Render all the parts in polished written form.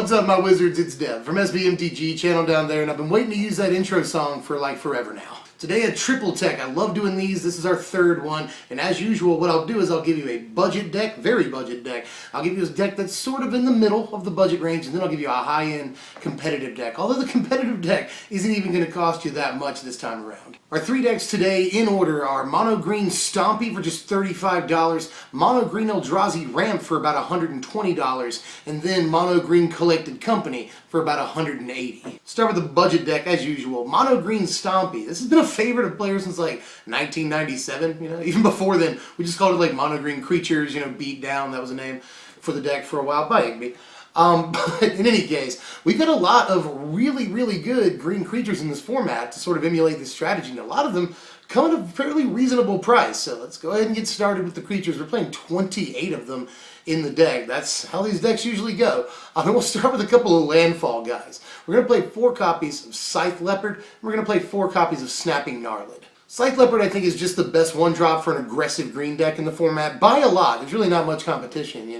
What's up, my wizards? It's Dev from SBMTG channel down there, and I've been waiting to use that intro song for like forever now. Today a triple tech. I love doing these. This is our third one, and as usual what I'll do is I'll give you a budget deck, very budget deck. I'll give you a deck that's sort of in the middle of the budget range, and then I'll give you a high-end competitive deck. Although the competitive deck isn't even going to cost you that much this time around. Our three decks today in order are Mono Green Stompy for just $35, Mono Green Eldrazi Ramp for about $120, and then Mono Green Collected Company for about $180. Start with the budget deck as usual. Mono Green Stompy. This has been a favorite of players since like 1997, even before then. We just called it like Mono Green Creatures, Beat Down, that was a name for the deck for a while. Bye, Igby. But in any case, we've got a lot of really, really good green creatures in this format to sort of emulate this strategy, and a lot of them come at a fairly reasonable price. So let's go ahead and get started with the creatures. We're playing 28 of them in the deck. That's how these decks usually go. And we'll start with a couple of landfall guys. We're going to play 4 copies of Scythe Leopard, and we're going to play 4 copies of Snapping Gnarlid. Scythe Leopard, I think, is just the best one-drop for an aggressive green deck in the format by a lot. There's really not much competition,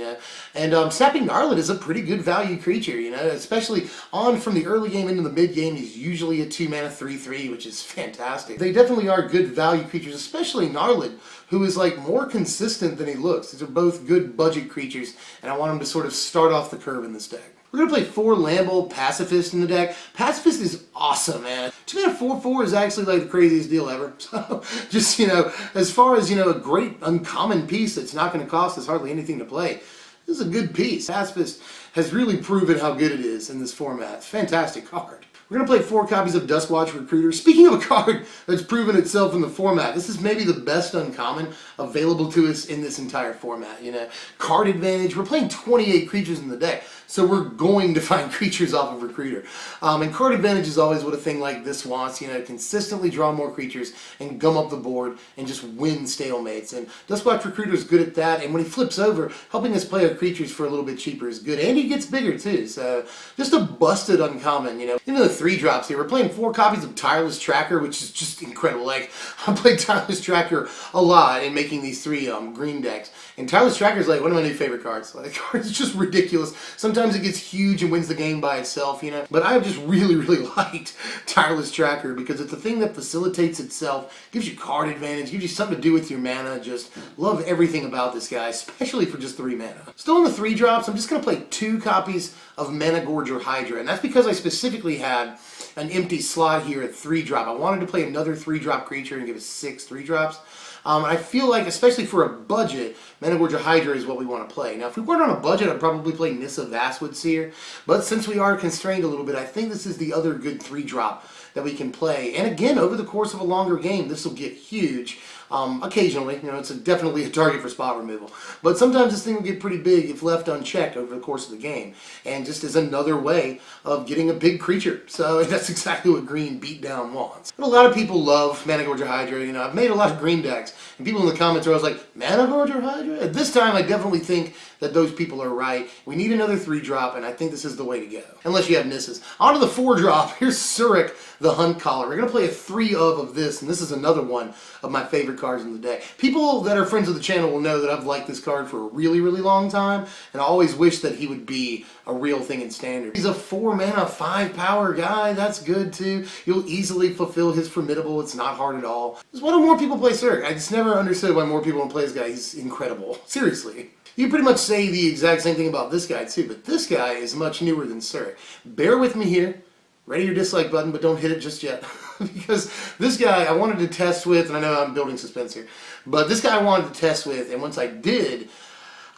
And Snapping Gnarlid is a pretty good value creature, especially on from the early game into the mid-game. He's usually a 2-mana 3/3, which is fantastic. They definitely are good value creatures, especially Gnarlid, who is like more consistent than he looks. These are both good budget creatures, and I want him to sort of start off the curve in this deck. We're going to play 4 Lamble Pacifist in the deck. Pacifist is awesome, man. 2-mana 4/4 is actually like the craziest deal ever. So, just, as far as, a great uncommon piece that's not going to cost us hardly anything to play, this is a good piece. Pacifist has really proven how good it is in this format. It's a fantastic card. We're going to play 4 copies of Duskwatch Recruiter. Speaking of a card that's proven itself in the format, this is maybe the best uncommon available to us in this entire format. Card advantage. We're playing 28 creatures in the deck, so we're going to find creatures off of Recruiter. And card advantage is always what a thing like this wants. Consistently draw more creatures and gum up the board and just win stalemates. And Duskwatch Recruiter is good at that. And when he flips over, helping us play our creatures for a little bit cheaper is good. And he gets bigger too. So just a busted uncommon. Into the 3 drops here. We're playing 4 copies of Tireless Tracker, which is just incredible. Like, I played Tireless Tracker a lot in making these 3 green decks. And Tireless Tracker is like one of my new favorite cards. Like, it's just ridiculous. Sometimes it gets huge and wins the game by itself, But I have just really, really liked Tireless Tracker because it's a thing that facilitates itself, gives you card advantage, gives you something to do with your mana. Just love everything about this guy, especially for just 3 mana. Still in the 3 drops, I'm just going to play 2 copies of Managorger Hydra, and that's because I specifically had an empty slot here at 3 drop. I wanted to play another 3 drop creature and give it 6 3 drops. I feel like, especially for a budget, Managorger Hydra is what we want to play. Now, if we weren't on a budget, I'd probably play Nissa Vastwood Seer. But since we are constrained a little bit, I think this is the other good 3 drop that we can play. And again, over the course of a longer game, this will get huge. Occasionally, it's definitely a target for spot removal. But sometimes this thing will get pretty big if left unchecked over the course of the game. And just as another way of getting a big creature. So that's exactly what green beatdown wants. But a lot of people love Managorger Hydra. I've made a lot of green decks. And people in the comments are always like, Managorger Hydra? At this time, I definitely think that those people are right. We need another 3 drop, and I think this is the way to go. Unless you have Nisses. On to the 4 drop. Here's Surik the Hunt Caller. We're going to play a 3 of this, and this is another one of my favorite cards in the deck. People that are friends of the channel will know that I've liked this card for a really, really long time, and I always wish that he would be a real thing in Standard. He's a 4-mana, 5-power guy. That's good, too. You'll easily fulfill his Formidable. It's not hard at all. Just why don't more people play Surik? I just never understood why more people don't play this guy. He's incredible. Seriously. You pretty much say the exact same thing about this guy, too, but this guy is much newer than Surik. Bear with me here. Ready your dislike button, but don't hit it just yet. Because this guy I wanted to test with, and I know I'm building suspense here, but this guy I wanted to test with, and once I did,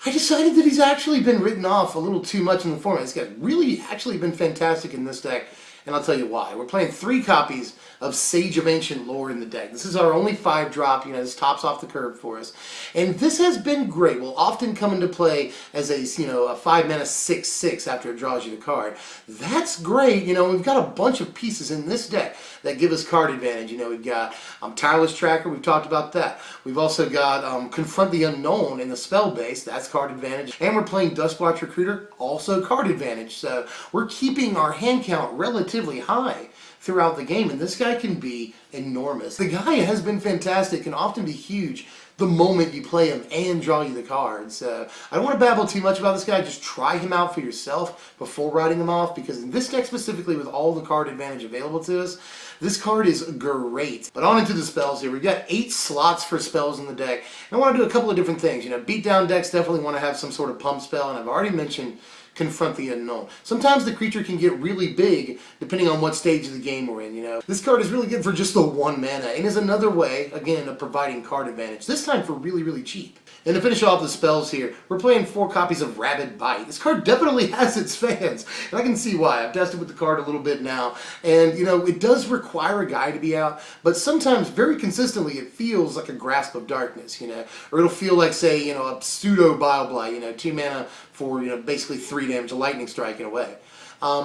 I decided that he's actually been written off a little too much in the format. This guy's really actually been fantastic in this deck, and I'll tell you why. We're playing 3 copies of Sage of Ancient Lore in the deck. This is our only 5 drop, this tops off the curve for us. And this has been great. Will often come into play as a, a 5-mana 6/6 after it draws you the card. That's great. We've got a bunch of pieces in this deck that give us card advantage. We've got Tireless Tracker, we've talked about that. We've also got Confront the Unknown in the spell base, that's card advantage. And we're playing Duskwatch Recruiter, also card advantage. So we're keeping our hand count relatively high throughout the game, and this guy can be enormous. The guy has been fantastic and often be huge. the moment you play him and draw you the cards. So I don't want to babble too much about this guy. Just try him out for yourself before writing him off, because in this deck specifically, with all the card advantage available to us, this card is great. But on into the spells here. We've got 8 slots for spells in the deck. And I want to do a couple of different things. You know, beatdown decks definitely want to have some sort of pump spell, and I've already mentioned Confront the Unknown. Sometimes the creature can get really big depending on what stage of the game we're in, you know. This card is really good for just the 1 mana and is another way, again, of providing card advantage. This time for really, really cheap. And to finish off the spells here, we're playing 4 copies of Rabid Bite. This card definitely has its fans, and I can see why. I've tested with the card a little bit now, and you know, it does require a guy to be out, but sometimes, very consistently, it feels like a Grasp of Darkness, you know, or it'll feel like, say, you know, a pseudo Bile Blight, you know, 2 mana for, you know, basically 3 damage, a lightning strike in a way.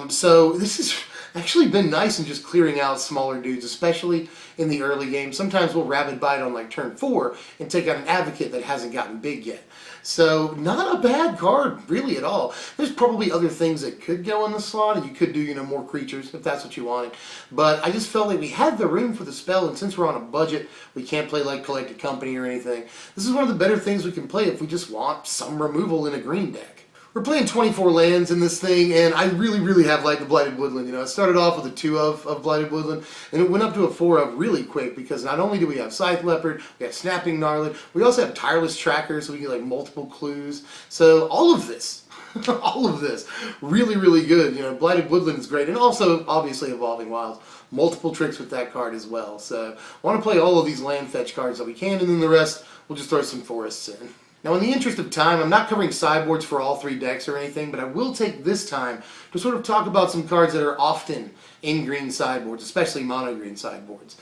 So this has actually been nice in just clearing out smaller dudes, especially in the early game. Sometimes we'll Rabid Bite on like turn 4 and take out an Advocate that hasn't gotten big yet. So not a bad card really at all. There's probably other things that could go in the slot, and you could do, you know, more creatures if that's what you wanted. But I just felt like we had the room for the spell, and since we're on a budget, we can't play like Collected Company or anything. This is one of the better things we can play if we just want some removal in a green deck. We're playing 24 lands in this thing, and I really, really have liked the Blighted Woodland. You know, it started off with a 2 of Blighted Woodland, and it went up to a 4 of really quick, because not only do we have Scythe Leopard, we have Snapping Gnarlid, we also have Tireless Tracker, so we get like multiple clues. So all of this, all of this, really, really good. You know, Blighted Woodland is great, and also obviously Evolving Wilds. Multiple tricks with that card as well. So I want to play all of these land fetch cards that we can, and then the rest, we'll just throw some forests in. Now, in the interest of time, I'm not covering sideboards for all 3 decks or anything, but I will take this time to sort of talk about some cards that are often in green sideboards, especially mono-green sideboards.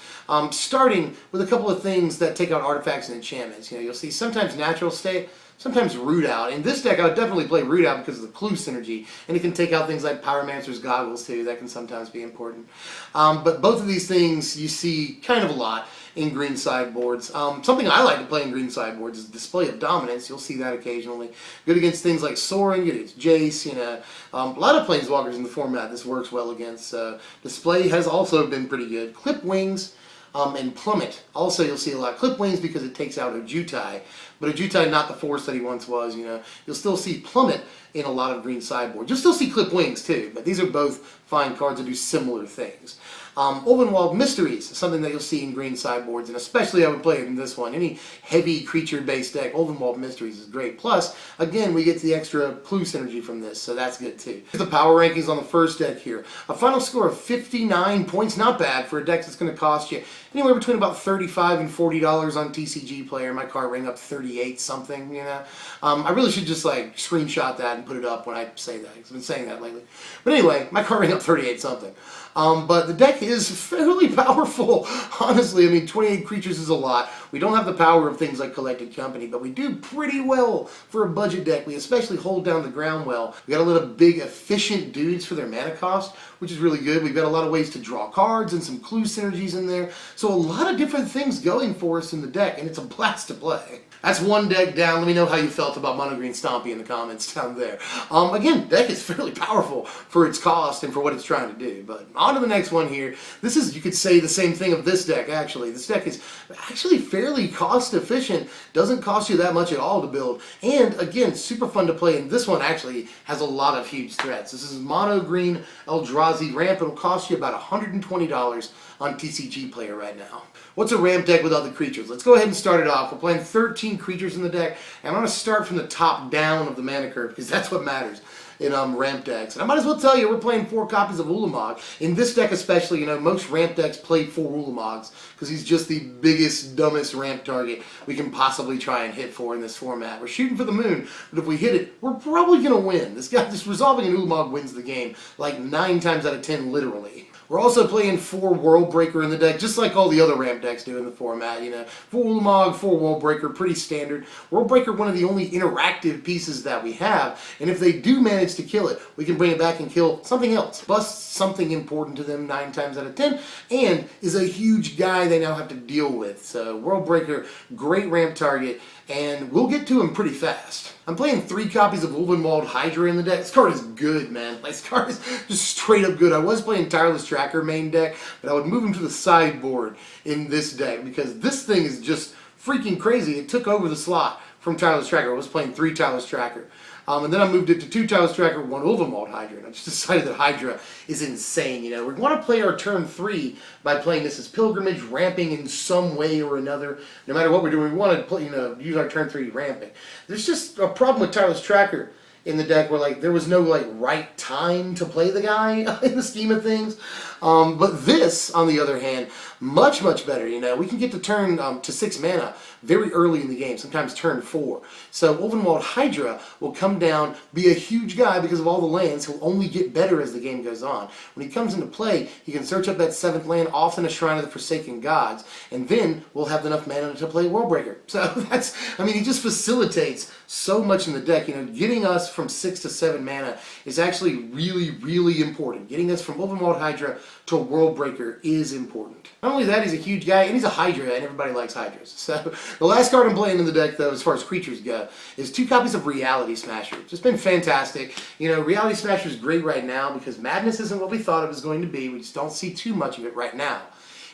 Starting with a couple of things that take out artifacts and enchantments. You know, you'll see sometimes Natural State, sometimes Root Out. In this deck, I would definitely play Root Out because of the clue synergy, and it can take out things like Pyromancer's Goggles too. That can sometimes be important. But both of these things you see kind of a lot in green sideboards. Something I like to play in green sideboards is Display of Dominance. You'll see that occasionally. Good against things like Sorin, good against Jace, you know. A lot of Planeswalkers in the format this works well against. Display has also been pretty good. Clip Wings and Plummet. Also, you'll see a lot. Clip Wings because it takes out Ojutai, but Ojutai not the force that he once was, you know. You'll still see Plummet in a lot of green sideboards. You'll still see Clip Wings too, but these are both fine cards that do similar things. Ulvenwald Mysteries is something that you'll see in green sideboards, and especially I would play it in this one. Any heavy creature-based deck, Ulvenwald Mysteries is great. Plus, again, we get the extra clue synergy from this, so that's good too. Here's the power rankings on the first deck here. A final score of 59 points, not bad for a deck that's going to cost you anywhere between about $35 and $40 on TCG Player. My card rang up 38 something, you know. I really should just like screenshot that and put it up when I say that, because I've been saying that lately. But anyway, my card rang up 38 something. But the deck is fairly powerful, honestly. I mean, 28 creatures is a lot. We don't have the power of things like Collected Company, but we do pretty well for a budget deck. We especially hold down the ground well. We got a lot of big, efficient dudes for their mana cost, which is really good. We've got a lot of ways to draw cards and some clue synergies in there. So a lot of different things going for us in the deck, and it's a blast to play. That's one deck down. Let me know how you felt about Mono Green Stompy in the comments down there. Again, deck is fairly powerful for its cost and for what it's trying to do. But on to the next one here. This is, you could say the same thing of this deck, actually. This deck is actually fairly cost efficient. Doesn't cost you that much at all to build. And again, super fun to play. And this one actually has a lot of huge threats. This is Mono Green Eldrazi Ramp. It'll cost you about $120 on TCG Player right now. What's a ramp deck without the creatures? Let's go ahead and start it off. We're playing 13 creatures in the deck, and I'm going to start from the top down of the mana curve, because that's what matters in ramp decks. And I might as well tell you, we're playing 4 copies of Ulamog. In this deck especially, you know, most ramp decks play 4 Ulamogs, because he's just the biggest, dumbest ramp target we can possibly try and hit for in this format. We're shooting for the moon, but if we hit it, we're probably going to win. This guy, just resolving an Ulamog wins the game, like 9 times out of 10, literally. We're also playing 4 World Breaker in the deck, just like all the other ramp decks do in the format. You know, 4 Ulamog, 4 World Breaker, pretty standard. World Breaker, one of the only interactive pieces that we have, and if they do manage to kill it, we can bring it back and kill something else. Bust something important to them 9 times out of 10, and is a huge guy they now have to deal with. So World Breaker, great ramp target, and we'll get to him pretty fast. I'm playing 3 copies of Ulvenwald Hydra in the deck. This card is good, man. This card is just straight up good. I was playing Tireless Tracker main deck, but I would move him to the sideboard in this deck, because this thing is just freaking crazy. It took over the slot from Tireless Tracker. I was playing 3 Tireless Tracker. And then I moved it to 2 Tireless Tracker, 1 Ulvenwald Hydra. And I just decided that Hydra is insane. You know, we want to play our turn 3 by playing this as Pilgrimage, ramping in some way or another. No matter what we're doing, we want to play, use our turn 3 ramping. There's just a problem with Tireless Tracker in the deck where like there was no like right time to play the guy in the scheme of things. But this, on the other hand, much better. You know, we can get to turn to 6 mana very early in the game, sometimes turn 4. So Ulvenwald Hydra will come down, be a huge guy because of all the lands. He'll only get better as the game goes on. When he comes into play, he can search up that 7th land, often a Shrine of the Forsaken Gods, and then we'll have enough mana to play Worldbreaker. So that's, I mean, he just facilitates so much in the deck. You know, getting us from 6 to 7 mana is actually really important. Getting us from Ulvenwald Hydra to Worldbreaker is important. Not only that, he's a huge guy, and he's a Hydra, and everybody likes Hydras. So the last card I'm playing in the deck, though, as far as creatures go, is 2 copies of Reality Smasher. It's just been fantastic. You know, Reality Smasher is great right now because Madness isn't what we thought it was going to be. We just don't see too much of it right now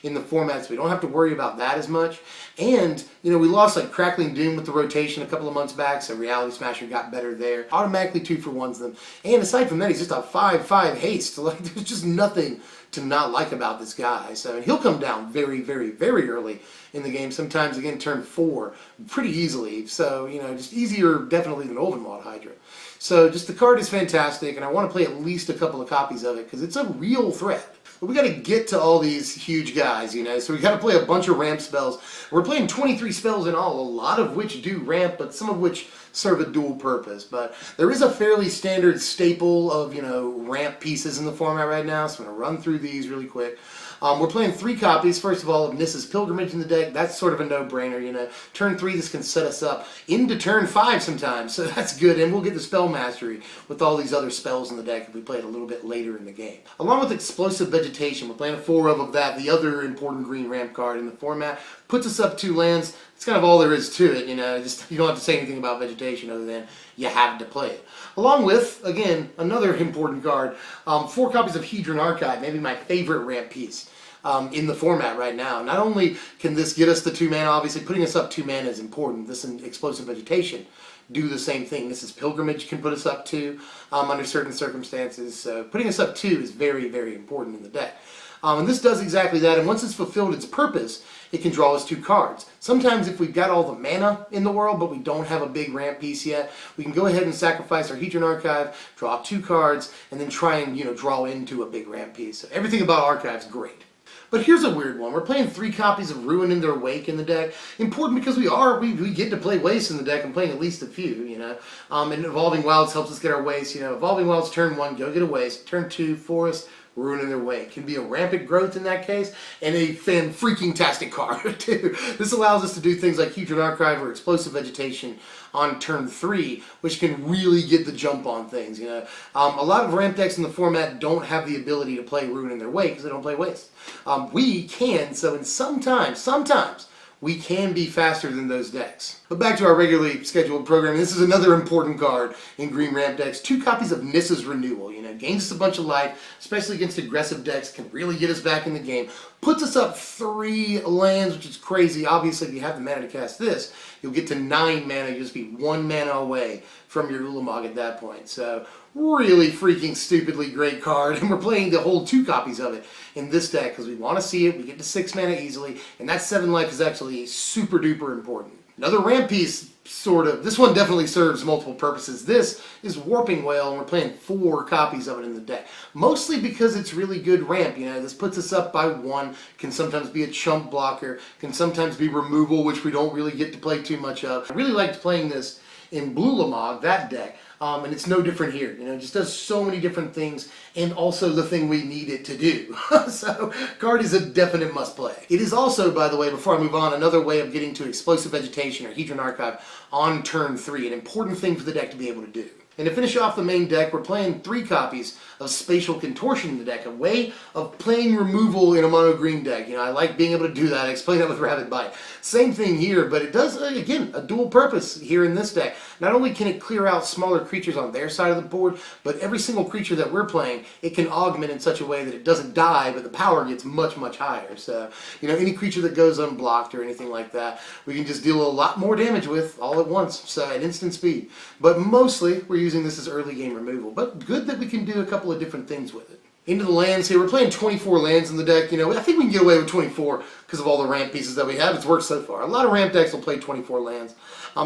in the format, so we don't have to worry about that as much. And, you know, we lost like Crackling Doom with the rotation a couple of months back, so Reality Smasher got better there. Automatically 2-for-1s them. And aside from that, he's just a 5/5 haste. Like, there's just nothing to not like about this guy. So he'll come down very early in the game. Sometimes, again, turn 4 pretty easily. So, you know, just easier definitely than Ulvenwald Hydra. So just the card is fantastic, and I want to play at least a couple of copies of it because it's a real threat. But we got to get to all these huge guys, you know, so we got to play a bunch of ramp spells. We're playing 23 spells in all, a lot of which do ramp, but some of which serve a dual purpose. But there is a fairly standard staple of, you know, ramp pieces in the format right now, so I'm going to run through these really quick. We're playing 3 copies, first of all, of Nissa's Pilgrimage in the deck. That's sort of a no-brainer, you know. Turn 3, this can set us up into turn 5 sometimes, so that's good. And we'll get the Spell Mastery with all these other spells in the deck if we play it a little bit later in the game. Along with Explosive Vegetation, we're playing a 4 of that, the other important green ramp card in the format. Puts us up 2 lands. It's kind of all there is to it, you know. Just, you don't have to say anything about vegetation other than you have to play it. Along with, again, another important card, 4 copies of Hedron Archive, maybe my favorite ramp piece in the format right now. Not only can this get us the 2 mana, obviously putting us up 2 mana is important. This and Explosive Vegetation do the same thing. This is Pilgrimage can put us up 2 under certain circumstances. So putting us up 2 is very important in the deck. And this does exactly that, and once it's fulfilled its purpose, it can draw us 2 cards. Sometimes if we've got all the mana in the world, but we don't have a big ramp piece yet, we can go ahead and sacrifice our Hedron Archive, draw 2 cards, and then try and, you know, draw into a big ramp piece. So everything about Archive's great. But here's a weird one. We're playing 3 copies of Ruin in Their Wake in the deck. Important because we get to play Waste in the deck and playing at least a few, you know. And Evolving Wilds helps us get our Waste, you know. Evolving Wilds turn 1, go get a Waste. Turn 2, Forest, Ruin in Their Wake. Can be a rampant growth in that case, and a fan-freaking-tastic card, too. This allows us to do things like Hedron Archive or Explosive Vegetation on turn 3, which can really get the jump on things, you know. A lot of ramp decks in the format don't have the ability to play Ruin in Their Wake because they don't play Waste. We can, so in sometimes, we can be faster than those decks. But back to our regularly scheduled program, this is another important card in green ramp decks. 2 copies of Nissa's Renewal, you know, gains us a bunch of life, especially against aggressive decks, can really get us back in the game. Puts us up 3 lands, which is crazy. Obviously, if you have the mana to cast this, you'll get to 9 mana. You'll just be 1 mana away from your Ulamog at that point. So, really freaking stupidly great card, and we're playing the whole 2 copies of it in this deck because we want to see it. We get to 6 mana easily, and that 7 life is actually super duper important. Another ramp piece, sort of. This one definitely serves multiple purposes. This is Warping Whale, and we're playing 4 copies of it in the deck. Mostly because it's really good ramp, you know. This puts us up by 1, can sometimes be a chump blocker, can sometimes be removal, which we don't really get to play too much of. I really liked playing this in Blue Lamog, that deck. And it's no different here. You know, it just does so many different things, and also the thing we need it to do. So, card is a definite must play. It is also, by the way, before I move on, another way of getting to Explosive Vegetation or Hedron Archive on turn 3, an important thing for the deck to be able to do. And to finish off the main deck, we're playing 3 copies of Spatial Contortion in the deck, a way of playing removal in a mono green deck. You know, I like being able to do that. I explained that with Rabid Bite. Same thing here, but it does, again, a dual purpose here in this deck. Not only can it clear out smaller creatures on their side of the board, but every single creature that we're playing, it can augment in such a way that it doesn't die, but the power gets much, much higher. So, you know, any creature that goes unblocked or anything like that, we can just deal a lot more damage with all at once, so at instant speed. But mostly, we're using this as early game removal. But good that we can do a couple of different things with it. Into the lands here, we're playing 24 lands in the deck. You know, I think we can get away with 24 because of all the ramp pieces that we have. It's worked so far. A lot of ramp decks will play 24 lands.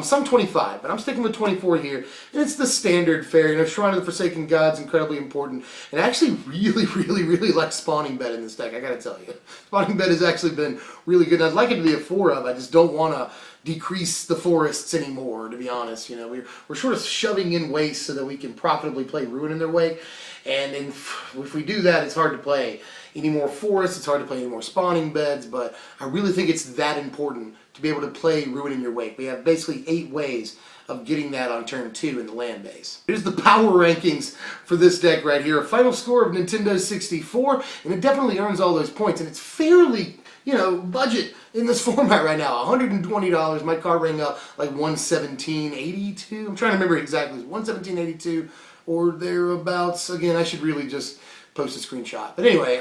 Some 25, but I'm sticking with 24 here. And it's the standard fare. You know, Shrine of the Forsaken Gods, incredibly important. And I actually really like Spawning Bed in this deck, I gotta tell you. Spawning Bed has actually been really good. I'd like it to be a 4 of. I just don't want to decrease the forests anymore, to be honest. You know, we're sort of shoving in waste so that we can profitably play Ruin in their wake. And if we do that, it's hard to play any more forests, it's hard to play any more spawning beds, but I really think it's that important to be able to play Ruin in your wake. We have basically 8 ways of getting that on turn 2 in the land base. Here's the power rankings for this deck right here. A final score of Nintendo 64, and it definitely earns all those points, and it's fairly, you know, budget in this format right now. $120. My card rang up like $117.82. I'm trying to remember exactly. $117.82 or thereabouts. Again, I should really just post a screenshot. But anyway,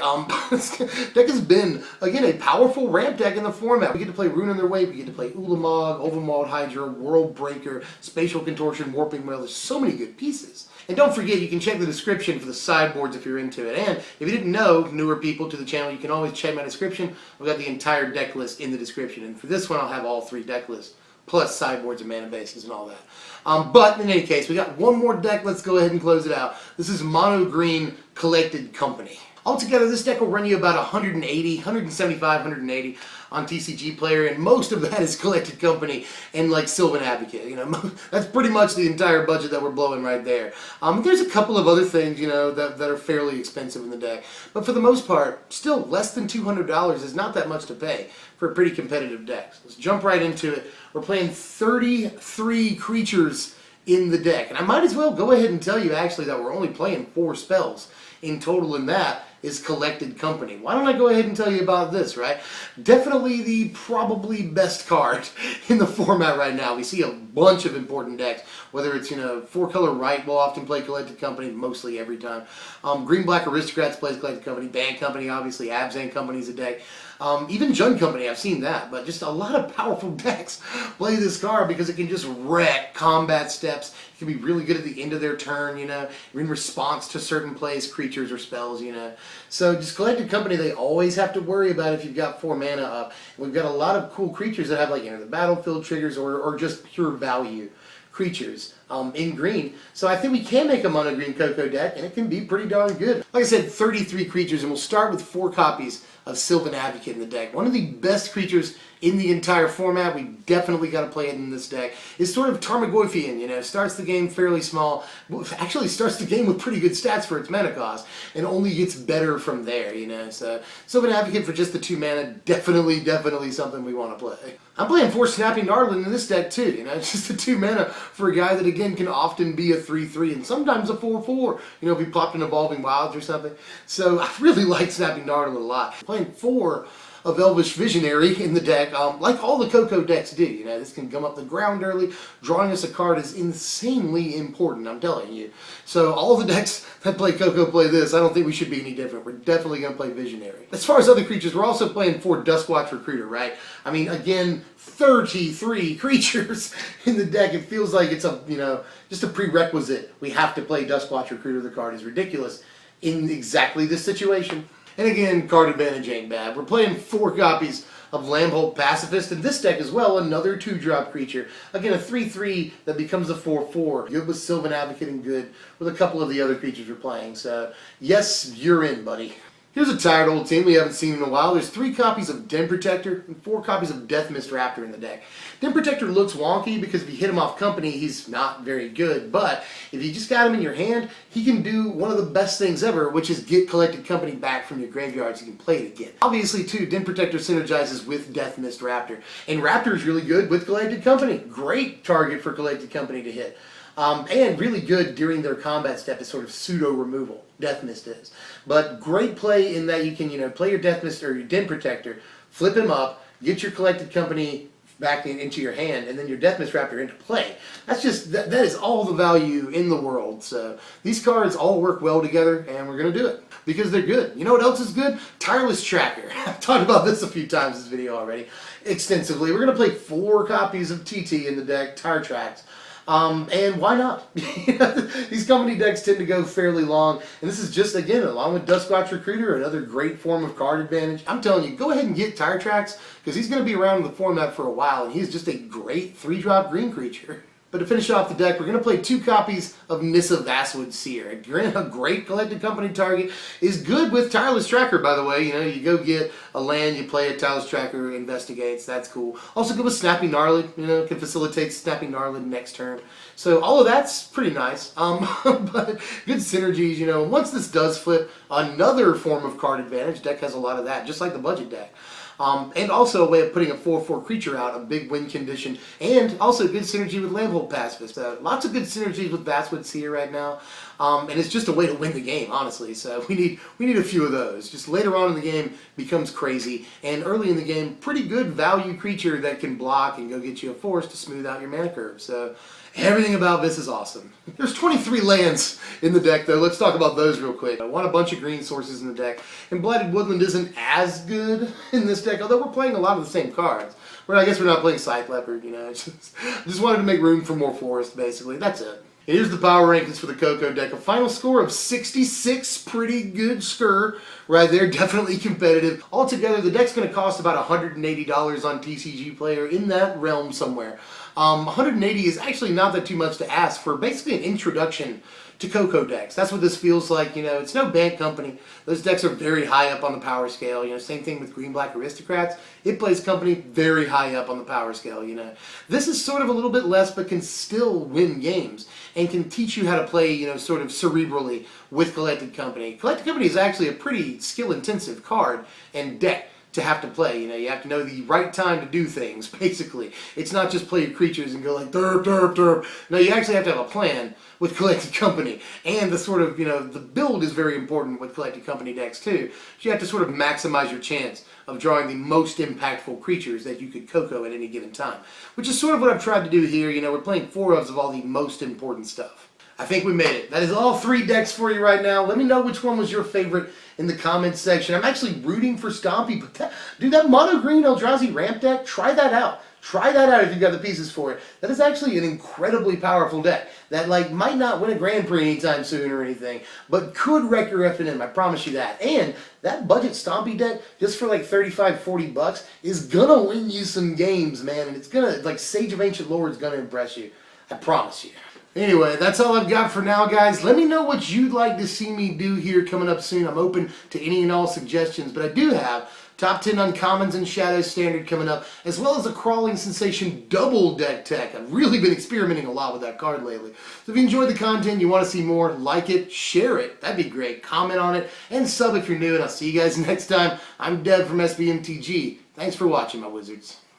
deck has been, again, a powerful ramp deck in the format. We get to play Ruin in their wake, we get to play Ulamog, Overmauled Hydra, World Breaker, Spatial Contortion, Warping Whale. There's so many good pieces. And don't forget, you can check the description for the sideboards if you're into it. And if you didn't know, newer people to the channel, you can always check my description. I've got the entire deck list in the description. And for this one, I'll have all 3 deck lists, plus sideboards and mana bases and all that. But in any case, we got one more deck. Let's go ahead and close it out. This is Mono Green Collected Company. Altogether, this deck will run you about 180, 175, 180 on TCG Player, and most of that is Collected Company and like Sylvan Advocate. You know, that's pretty much the entire budget that we're blowing right there. There's a couple of other things, you know, that are fairly expensive in the deck, but for the most part, still less than $200 is not that much to pay for a pretty competitive deck. So let's jump right into it. We're playing 33 creatures in the deck, and I might as well go ahead and tell you actually that we're only playing 4 spells in total, and that is Collected Company. Why don't I go ahead and tell you about this, right? Definitely the probably best card in the format right now. We see a bunch of important decks, whether it's, you know, 4-color Right will often play Collected Company, mostly every time. Green-Black Aristocrats plays Collected Company, Band Company, obviously, Abzan Company's a deck. Even Jund Company, I've seen that, but just a lot of powerful decks play this card because it can just wreck combat steps. It can be really good at the end of their turn, you know, in response to certain plays, creatures, or spells, you know. So just Collected Company, they always have to worry about if you've got 4 mana up. And we've got a lot of cool creatures that have like Enter the Battlefield triggers or just pure value creatures in green. So I think we can make a mono green CoCo deck, and it can be pretty darn good. Like I said, 33 creatures, and we'll start with 4 copies of Sylvan Advocate in the deck. One of the best creatures in the entire format. We definitely got to play it in this deck. It's sort of Tarmogoyfian, you know, starts the game fairly small, actually starts the game with pretty good stats for its mana cost, and only gets better from there, you know. So Sylvan Advocate for just the 2 mana, definitely something we want to play. I'm playing 4 Snappy Gnarlin in this deck too, you know, it's just the 2 mana for a guy that again can often be a 3/3 and sometimes a 4/4, you know, if he popped an Evolving Wilds or something. So I really like Snappy Gnarlin a lot. Playing 4 of Elvish Visionary in the deck, like all the CoCo decks do. You know, this can come up the ground early. Drawing us a card is insanely important, I'm telling you. So all the decks that play CoCo play this. I don't think we should be any different. We're definitely going to play Visionary. As far as other creatures, we're also playing 4 Duskwatch Recruiter, right? I mean, again, 33 creatures in the deck. It feels like it's a, you know, just a prerequisite. We have to play Duskwatch Recruiter. The card is ridiculous in exactly this situation. And again, card advantage ain't bad. We're playing 4 copies of Lambholt Pacifist in this deck as well, another 2-drop creature. Again, a 3/3 that becomes a 4/4. Good with Sylvan Advocate and good with a couple of the other creatures we're playing. So, yes, you're in, buddy. Here's a tired old team we haven't seen in a while. There's 3 copies of Den Protector and 4 copies of Deathmist Raptor in the deck. Den Protector looks wonky because if you hit him off company, he's not very good. But if you just got him in your hand, he can do one of the best things ever, which is get Collected Company back from your graveyard so you can play it again. Obviously, too, Den Protector synergizes with Deathmist Raptor. And Raptor is really good with Collected Company. Great target for Collected Company to hit. And really good during their combat step is sort of pseudo removal. Death Mist is. But great play in that you can, play your Death Mist or your Den Protector, flip him up, get your Collected Company back into your hand, and then your Death Mist Raptor into play. That's just, that is all the value in the world. So these cards all work well together, and we're going to do it because they're good. You know what else is good? Tireless Tracker. I've talked about this a few times in this video already, extensively. We're going to play 4 copies of TT in the deck, Tire Tracks. And why not? These company decks tend to go fairly long, and this is just, again, along with Duskwatch Recruiter, another great form of card advantage. I'm telling you, go ahead and get Tire Tracks, because he's going to be around in the format for a while, and he's just a great 3-drop green creature. But to finish off the deck, we're going to play 2 copies of Nissa Vastwood Seer. A great Collected Company target. Is good with Tireless Tracker, by the way. You go get a land, you play it, Tireless Tracker investigates. That's cool. Also good with Snappy Gnarlid. Can facilitate Snappy Gnarlid next turn. So all of that's pretty nice. But good synergies. Once this does flip, another form of card advantage. Deck has a lot of that, just like the budget deck. And also a way of putting a 4/4 creature out, a big win condition, and also good synergy with Lambhold Pacifist. Lots of good synergies with Vastwood Seer right now, and it's just a way to win the game, honestly. So we need a few of those. Just later on in the game becomes crazy, and early in the game, pretty good value creature that can block and go get you a force to smooth out your mana curve. So everything about this is awesome. There's 23 lands in the deck, though. Let's talk about those real quick. I want a bunch of green sources in the deck, and Blighted Woodland isn't as good in this deck, although we're playing a lot of the same cards. I guess we're not playing Scythe Leopard, just wanted to make room for more forest, basically. That's it. And here's the power rankings for the CoCo deck. A final score of 66, pretty good score right there, definitely competitive. Altogether, the deck's going to cost about $180 on TCG Player, in that realm somewhere. 180 is actually not that too much to ask for basically an introduction to CoCo decks. That's what this feels like. It's no bank company. Those decks are very high up on the power scale. Same thing with Green-Black Aristocrats. It plays company very high up on the power scale. This is sort of a little bit less, but can still win games and can teach you how to play, sort of cerebrally with Collected Company. Collected Company is actually a pretty skill-intensive card and deck to have to play. You have to know the right time to do things, basically. It's not just play your creatures and go like derp, derp, derp. No, you actually have to have a plan with Collected Company. And the sort of, the build is very important with Collected Company decks too. So you have to sort of maximize your chance of drawing the most impactful creatures that you could CoCo at any given time. Which is sort of what I've tried to do here. We're playing 4 of all the most important stuff. I think we made it. That is all 3 decks for you right now. Let me know which one was your favorite in the comments section. I'm actually rooting for Stompy, but dude, that mono green Eldrazi ramp deck, try that out. Try that out if you've got the pieces for it. That is actually an incredibly powerful deck that might not win a Grand Prix anytime soon or anything, but could wreck your FNM, I promise you that. And that budget Stompy deck, just for $35, $40, is gonna win you some games, man, and it's gonna, Sage of Ancient Lore is gonna impress you. I promise you. Anyway, that's all I've got for now, guys. Let me know what you'd like to see me do here coming up soon. I'm open to any and all suggestions, but I do have Top 10 Uncommons and Shadows Standard coming up, as well as a Crawling Sensation double deck tech. I've really been experimenting a lot with that card lately. So if you enjoyed the content, you want to see more, like it, share it. That'd be great. Comment on it, and sub if you're new, and I'll see you guys next time. I'm Deb from SBMTG. Thanks for watching, my wizards.